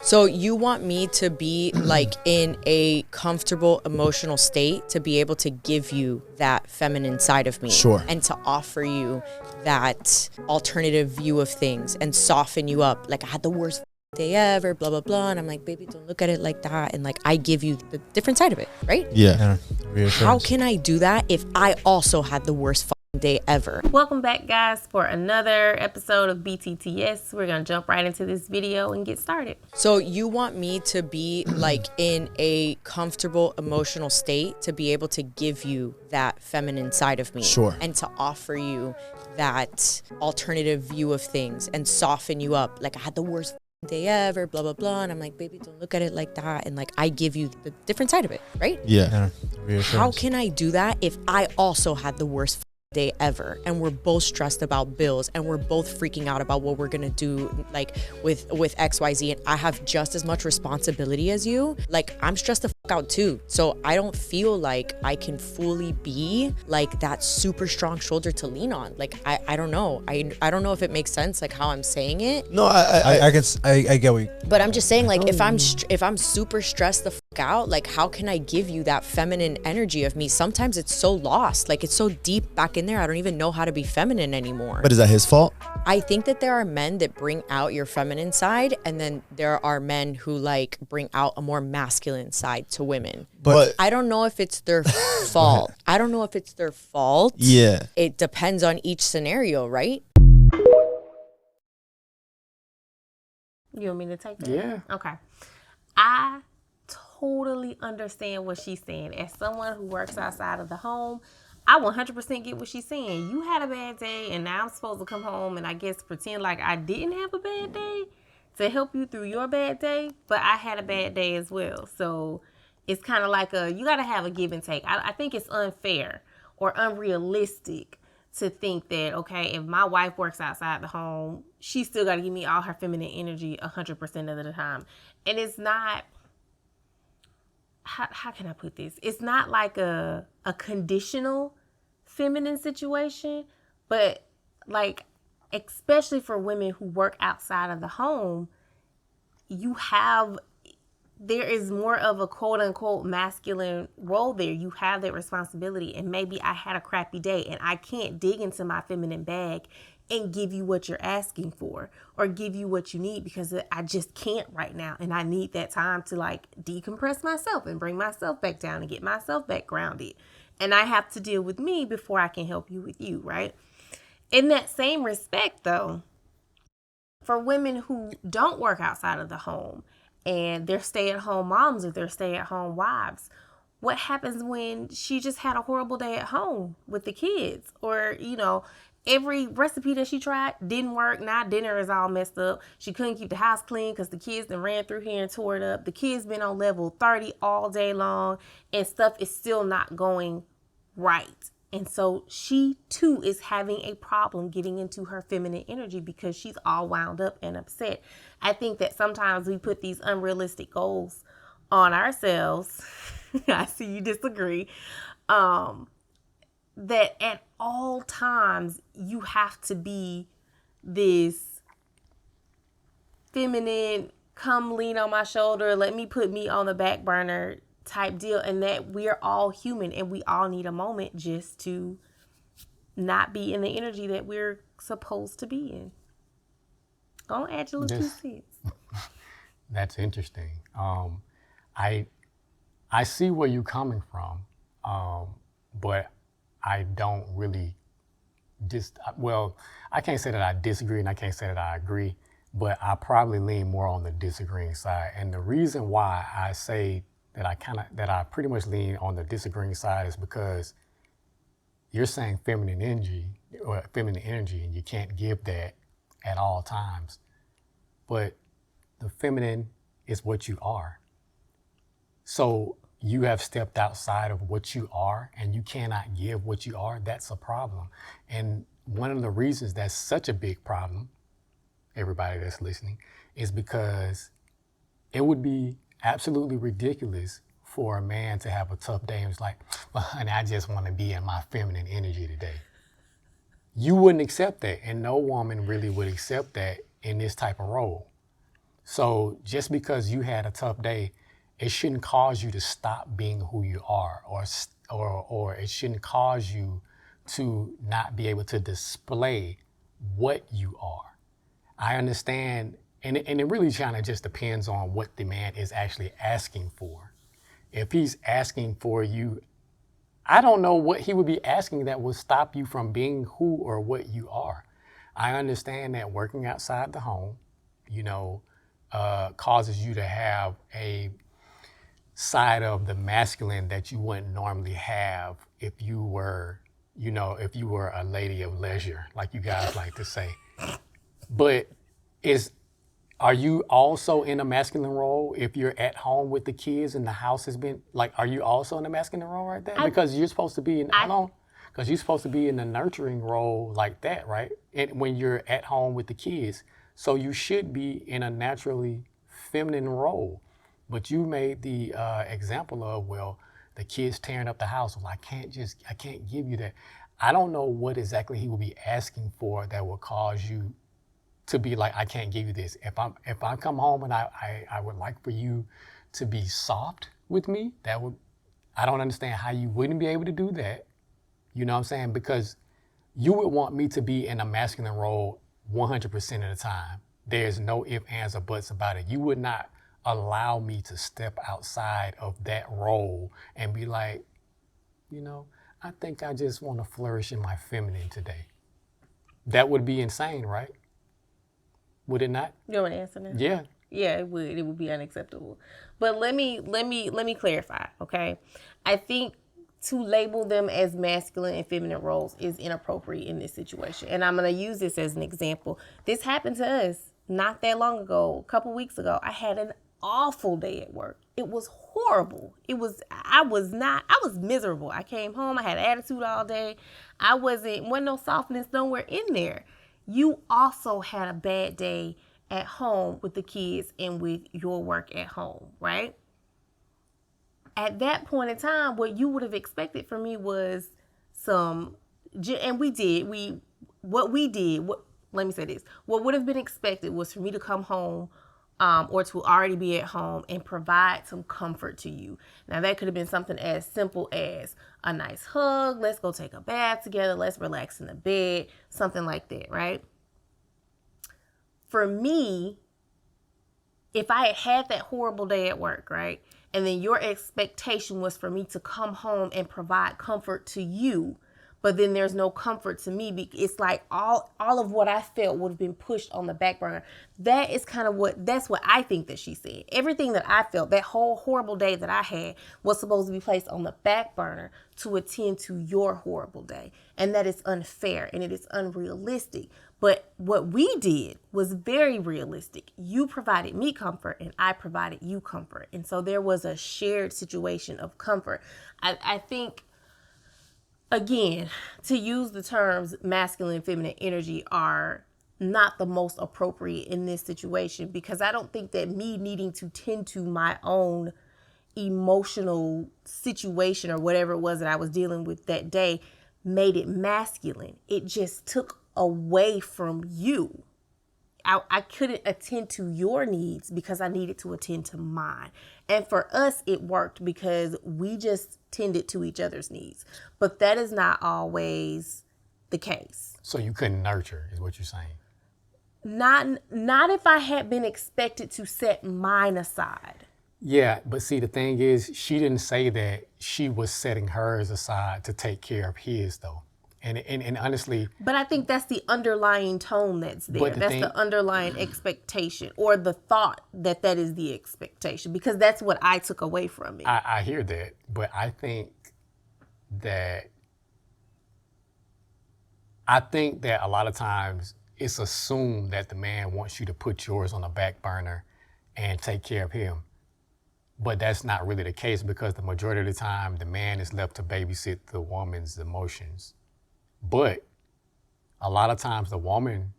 So you want me to be like in a comfortable emotional state to be able to give you that feminine side of me. Sure. And to offer you that alternative view of things and soften you up. Like I had the worst day ever, blah, blah, blah. And I'm like, baby, don't look at it like that. And like, I give you the different side of it, right? Yeah. How can I do that if I also had the worst day ever? Welcome back, guys, for another episode of BTTS. We're gonna jump right into this video and get started. So you want me to be like in a comfortable emotional state to be able to give you that feminine side of me. Sure. And to offer you that alternative view of things and soften you up. Like I had the worst day ever, blah, blah, blah. And I'm like, baby, don't look at it like that. And like, I give you the different side of it, right? Yeah. How can I do that if I also had the worst day ever and we're both stressed about bills and we're both freaking out about what we're gonna do like with XYZ, and I have just as much responsibility as you? Like I'm stressed the fuck out too, so I don't feel like I can fully be like that super strong shoulder to lean on. Like I don't know, I don't know if it makes sense like how I'm saying it. No, I get what you. But I'm just saying, like, if I'm super stressed the fuck out, like, how can I give you that feminine energy of me? Sometimes it's so lost, like, it's so deep back in there. I don't even know how to be feminine anymore. But is that his fault? I think that there are men that bring out your feminine side, and then there are men who like bring out a more masculine side to women. But I don't know if it's their fault. I don't know if it's their fault. Yeah. It depends on each scenario, right? You want me to take that? Yeah. Okay. I totally understand what she's saying. As someone who works outside of the home, I 100% get what she's saying. You had a bad day, and now I'm supposed to come home and I guess pretend like I didn't have a bad day to help you through your bad day, but I had a bad day as well. So it's kind of like you got to have a give and take. I think it's unfair or unrealistic to think that, okay, if my wife works outside the home, she still got to give me all her feminine energy 100% of the time. And it's not, how can I put this? It's not like a conditional feminine situation, but like, especially for women who work outside of the home, there is more of a quote unquote masculine role there. You have that responsibility, and maybe I had a crappy day and I can't dig into my feminine bag and give you what you're asking for or give you what you need because I just can't right now. And I need that time to like decompress myself and bring myself back down and get myself back grounded. And I have to deal with me before I can help you with you, right? In that same respect though, for women who don't work outside of the home and they're stay-at-home moms or they're stay-at-home wives, what happens when she just had a horrible day at home with the kids? Or, you know, every recipe that she tried didn't work. Now dinner is all messed up. She couldn't keep the house clean because the kids done ran through here and tore it up. The kids been on level 30 all day long and stuff is still not going right. And so she too is having a problem getting into her feminine energy because she's all wound up and upset. I think that sometimes we put these unrealistic goals on ourselves. I see you disagree. That at all times you have to be this feminine, come lean on my shoulder, let me put me on the back burner type deal, and that we're all human and we all need a moment just to not be in the energy that we're supposed to be in. Go on, add your little 2 cents. That's interesting. I see where you're coming from, but I don't really I can't say that I disagree and I can't say that I agree, but I probably lean more on the disagreeing side. And the reason why I say that I pretty much lean on the disagreeing side is because you're saying feminine energy, and you can't give that at all times. But the feminine is what you are. So you have stepped outside of what you are and you cannot give what you are. That's a problem. And one of the reasons that's such a big problem, everybody that's listening, is because it would be absolutely ridiculous for a man to have a tough day and it's like, well, honey, I just want to be in my feminine energy today. You wouldn't accept that, and no woman really would accept that in this type of role. So just because you had a tough day, it shouldn't cause you to stop being who you are, or it shouldn't cause you to not be able to display what you are. I understand, and it really kind of just depends on what the man is actually asking for. If he's asking for you, I don't know what he would be asking that would stop you from being who or what you are. I understand that working outside the home, causes you to have a side of the masculine that you wouldn't normally have if you were a lady of leisure, like you guys like to say. But are you also in a masculine role if you're at home with the kids and the house has been, like, are you also in a masculine role right there? Because you're supposed to be because you're supposed to be in a nurturing role like that, right? And when you're at home with the kids. So you should be in a naturally feminine role. But you made the example of, well, the kids tearing up the house. Well, I can't give you that. I don't know what exactly he will be asking for that will cause you to be like, I can't give you this. If I come home and I would like for you to be soft with me, I don't understand how you wouldn't be able to do that. You know what I'm saying? Because you would want me to be in a masculine role 100% of the time. There's no ifs, ands, or buts about it. You would not allow me to step outside of that role and be like, I think I just want to flourish in my feminine today. That would be insane, right? Would it not? You want to answer that? Yeah. Yeah, it would. It would be unacceptable. But let me clarify, okay? I think to label them as masculine and feminine roles is inappropriate in this situation. And I'm going to use this as an example. This happened to us not that long ago, a couple weeks ago. I had an awful day at work. It was horrible. I was miserable. I came home, I had attitude all day. Wasn't no softness nowhere in there. You also had a bad day at home with the kids and with your work at home, right? At that point in time, what you would have expected from me was let me say this. What would have been expected was for me to come home or to already be at home and provide some comfort to you. Now, that could have been something as simple as a nice hug. Let's go take a bath together. Let's relax in the bed. Something like that, right? For me, if I had that horrible day at work, right? And then your expectation was for me to come home and provide comfort to you, but then there's no comfort to me. It's like all of what I felt would have been pushed on the back burner. That's what I think that she said. Everything that I felt, that whole horrible day that I had, was supposed to be placed on the back burner to attend to your horrible day. And that is unfair and it is unrealistic. But what we did was very realistic. You provided me comfort and I provided you comfort. And so there was a shared situation of comfort. I think, again, to use the terms masculine and feminine energy are not the most appropriate in this situation, because I don't think that me needing to tend to my own emotional situation or whatever it was that I was dealing with that day made it masculine. It just took away from you. I couldn't attend to your needs because I needed to attend to mine. And for us, it worked because we just tended to each other's needs. But that is not always the case. So you couldn't nurture, is what you're saying? Not if I had been expected to set mine aside. Yeah, but see, the thing is, she didn't say that she was setting hers aside to take care of his, though. And honestly... But I think that's the underlying tone that's there. That's the underlying expectation, or the thought that is the expectation, because that's what I took away from it. I hear that, but I think that a lot of times it's assumed that the man wants you to put yours on the back burner and take care of him. But that's not really the case, because the majority of the time the man is left to babysit the woman's emotions. But a lot of times the woman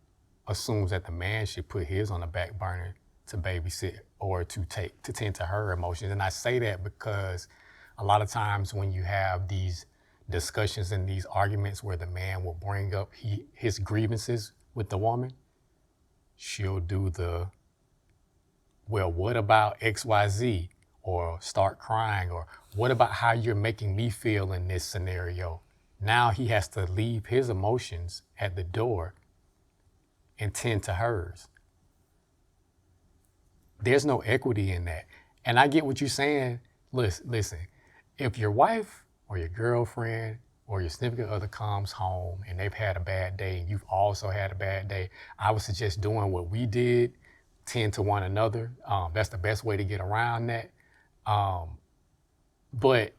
assumes that the man should put his on the back burner to babysit or to tend to her emotions. And I say that because a lot of times when you have these discussions and these arguments where the man will bring up his grievances with the woman, she'll do the well, what about XYZ? Or start crying, or what about how you're making me feel in this scenario? Now he has to leave his emotions at the door and tend to hers. There's no equity in that. And I get what you're saying. Listen, if your wife or your girlfriend or your significant other comes home and they've had a bad day and you've also had a bad day, I would suggest doing what we did, tend to one another. That's the best way to get around that. But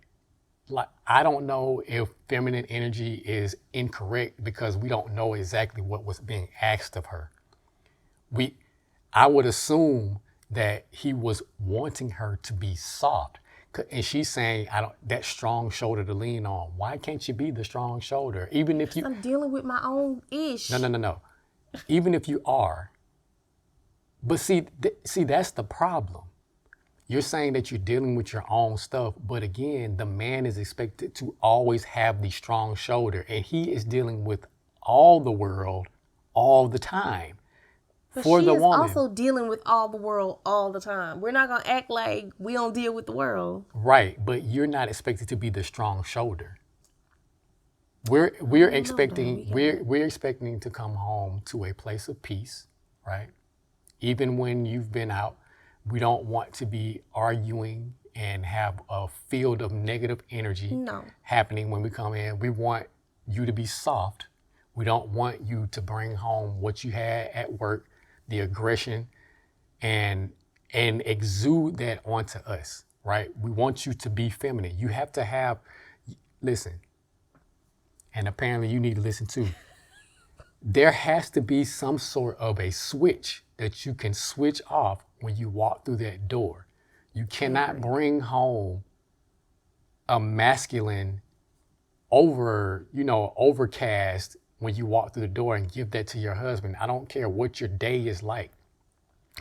like, I don't know if feminine energy is incorrect because we don't know exactly what was being asked of her. I would assume that he was wanting her to be soft. And she's saying, that strong shoulder to lean on. Why can't you be the strong shoulder? Even if I'm dealing with my own ish. No. Even if you are. But see, that's the problem. You're saying that you're dealing with your own stuff, but again, the man is expected to always have the strong shoulder, and he is dealing with all the world all the time. But for the woman, also dealing with all the world all the time. We're not gonna act like we don't deal with the world. Right, but you're not expected to be the strong shoulder. We're expecting to come home to a place of peace, right? Even when you've been out. We don't want to be arguing and have a field of negative energy happening when we come in. We want you to be soft. We don't want you to bring home what you had at work, the aggression, and exude that onto us, right? We want you to be feminine. You have to listen, and apparently you need to listen too. There has to be some sort of a switch that you can switch off when you walk through that door. You cannot bring home a masculine overcast when you walk through the door and give that to your husband. I don't care what your day is like,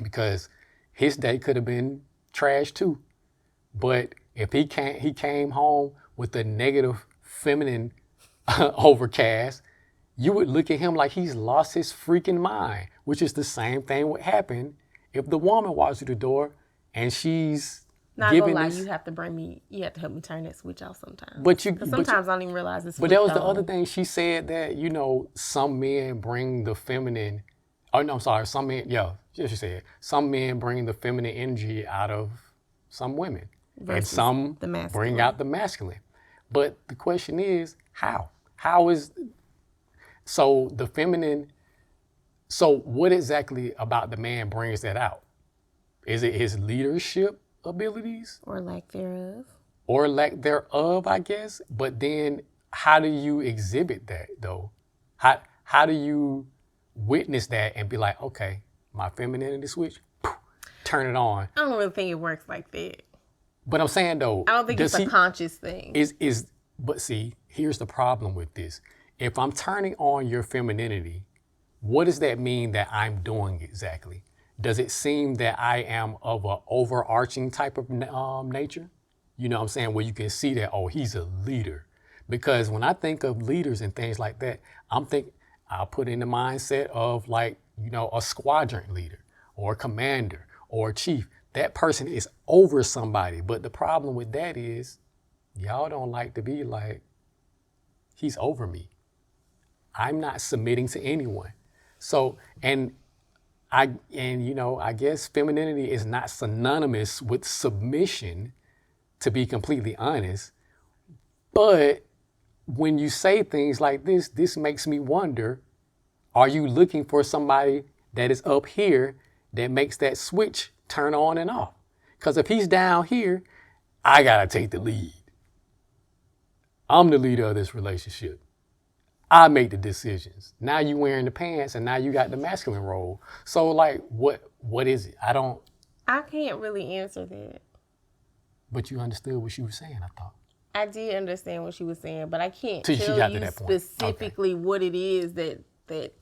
because his day could have been trash too. But if he came home with a negative feminine overcast, you would look at him like he's lost his freaking mind, which is the same thing would happen if the woman walks through the door and she's giving gonna lie, this. you have to help me turn that switch off sometimes. But sometimes I don't even realize it's. But that was the other thing. She said that, some men bring the feminine. Oh no, I'm sorry. Some men, she said some men bring the feminine energy out of some women, and some bring out the masculine. But the question is, how? How is so the feminine? So what exactly about the man brings that out? Is it his leadership abilities? Or lack thereof. Or lack thereof, I guess. But then how do you exhibit that though? How do you witness that and be like, okay, my femininity switch, turn it on? I don't really think it works like that. But I'm saying though, I don't think it's a conscious thing. But see, here's the problem with this. If I'm turning on your femininity, what does that mean that I'm doing exactly? Does it seem that I am of an overarching type of nature? You know what I'm saying? Where you can see that, oh, he's a leader. Because when I think of leaders and things like that, I'll put in the mindset of a squadron leader or a commander or a chief. That person is over somebody. But the problem with that is y'all don't like to be like, he's over me. I'm not submitting to anyone. So, I guess femininity is not synonymous with submission, to be completely honest. But when you say things like this makes me wonder, are you looking for somebody that is up here that makes that switch turn on and off? Because if he's down here, I gotta take the lead. I'm the leader of this relationship. I make the decisions. Now you wearing the pants and now you got the masculine role. So what is it? I can't really answer that. But you understood what she was saying, I thought. I did understand what she was saying, but I can't Till tell she got to you that point. specifically what it is that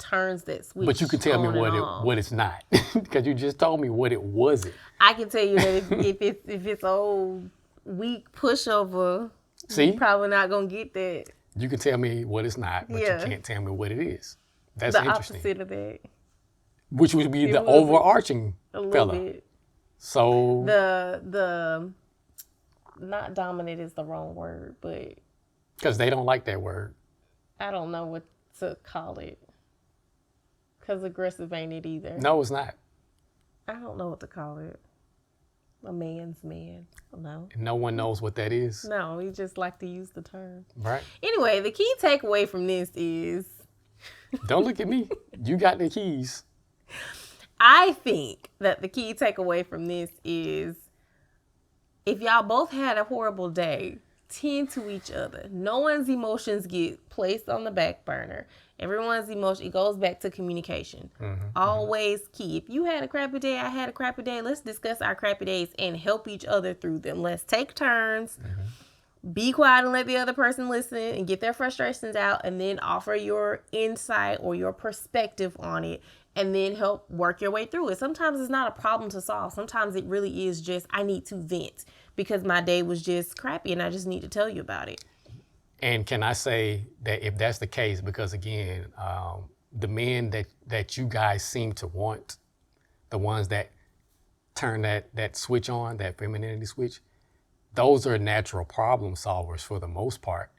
turns that switch. But you can tell me what it's not, because you just told me what it wasn't. I can tell you that if it's old weak pushover, you're probably not gonna get that. You can tell me what it's not, but you can't tell me what it is. That's the interesting. opposite of that. Which would be the overarching a little fella. bit. So The not dominant is the wrong word, but because they don't like that word. I don't know what to call it. Because aggressive ain't it either. No, it's not. I don't know what to call it. A man's man. No. No one knows what that is, No, we just like to use the term. right? Anyway, the key takeaway from this is Don't look at me. You got the keys. I think that the key takeaway from this is if y'all both had a horrible day, tend to each other. No one's emotions get placed on the back burner. Everyone's emotion, it goes back to communication. Always key. If you had a crappy day, I had a crappy day, let's discuss our crappy days and help each other through them. Let's take turns. Be quiet and let the other person listen and get their frustrations out, and then offer your insight or your perspective on it, and then help work your way through it. Sometimes it's not a problem to solve. Sometimes it really is just, I need to vent because my day was just crappy and I just need to tell you about it. And can I say that if that's the case, because again, the men that you guys seem to want, the ones that turn that switch on, that femininity switch, those are natural problem solvers for the most part.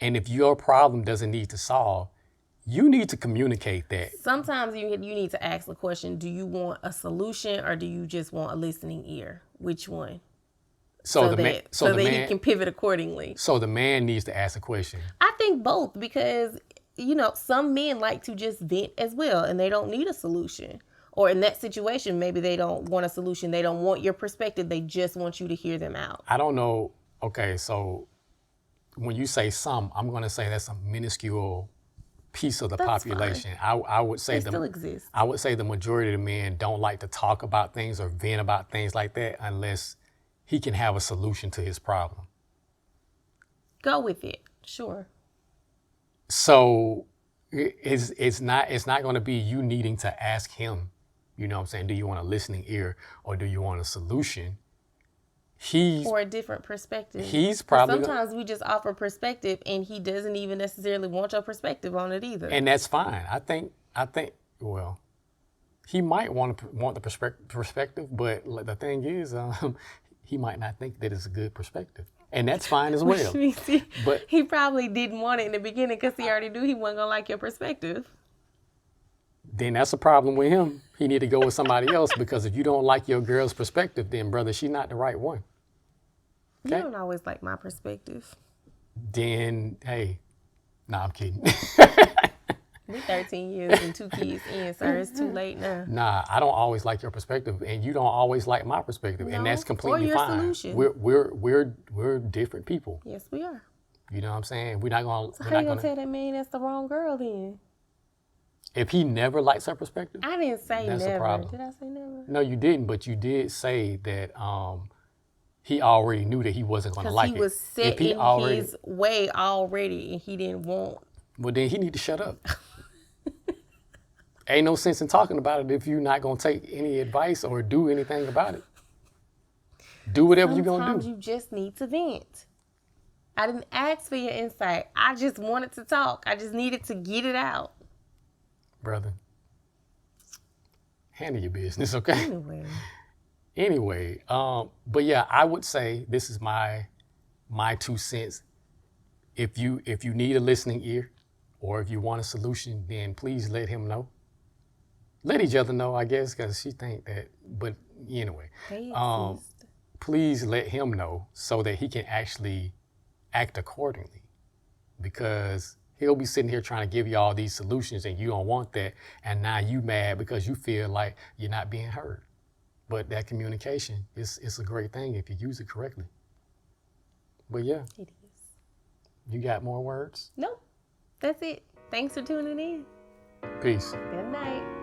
And if your problem doesn't need to solve, you need to communicate that. Sometimes you need to ask the question, do you want a solution or do you just want a listening ear? Which one? So that he can pivot accordingly. So the man needs to ask a question. I think both, because, some men like to just vent as well and they don't need a solution. Or in that situation, maybe they don't want a solution. They don't want your perspective. They just want you to hear them out. I don't know. Okay, so when you say some, I'm going to say that's a minuscule piece of the population. I would say They still exist. I would say the majority of the men don't like to talk about things or vent about things like that unless he can have a solution to his problem. Go with it. Sure. So it's not going to be you needing to ask him, you know what I'm saying, do you want a listening ear or do you want a solution? Or a different perspective. He's probably sometimes we just offer perspective and he doesn't even necessarily want your perspective on it either. And that's fine. I think well, he might want the perspective, but the thing is, he might not think that it's a good perspective. And that's fine as well. But he probably didn't want it in the beginning because he already knew he wasn't going to like your perspective. Then that's a problem with him. He need to go with somebody else, because if you don't like your girl's perspective, then brother, she's not the right one. Okay? You don't always like my perspective. Then, hey, I'm kidding. We 13 years and 2 kids in, sir. It's too late now. Nah, I don't always like your perspective, and you don't always like my perspective, and that's completely fine. Solution. We're different people. Yes, we are. You know what I'm saying? We're not gonna. So how you gonna tell that man that's the wrong girl then? If he never likes her perspective, I didn't say that's never. A problem. Did I say never? No, you didn't. But you did say that he already knew that he wasn't gonna like it. He was set in his way already, and he didn't want. Well, then he need to shut up. Ain't no sense in talking about it if you're not gonna take any advice or do anything about it. Do whatever you're gonna do. Sometimes you just need to vent. I didn't ask for your insight. I just wanted to talk. I just needed to get it out. Brother, handle your business, okay? Anyway, but yeah, I would say this is my 2 cents. If you need a listening ear, or if you want a solution, then please let him know. Let each other know, I guess, because she think that. But anyway, please let him know so that he can actually act accordingly, because he'll be sitting here trying to give you all these solutions and you don't want that, and now you mad because you feel like you're not being heard. But that communication is a great thing if you use it correctly. But yeah, it is. You got more words? Nope. That's it. Thanks for tuning in. Peace. Good night.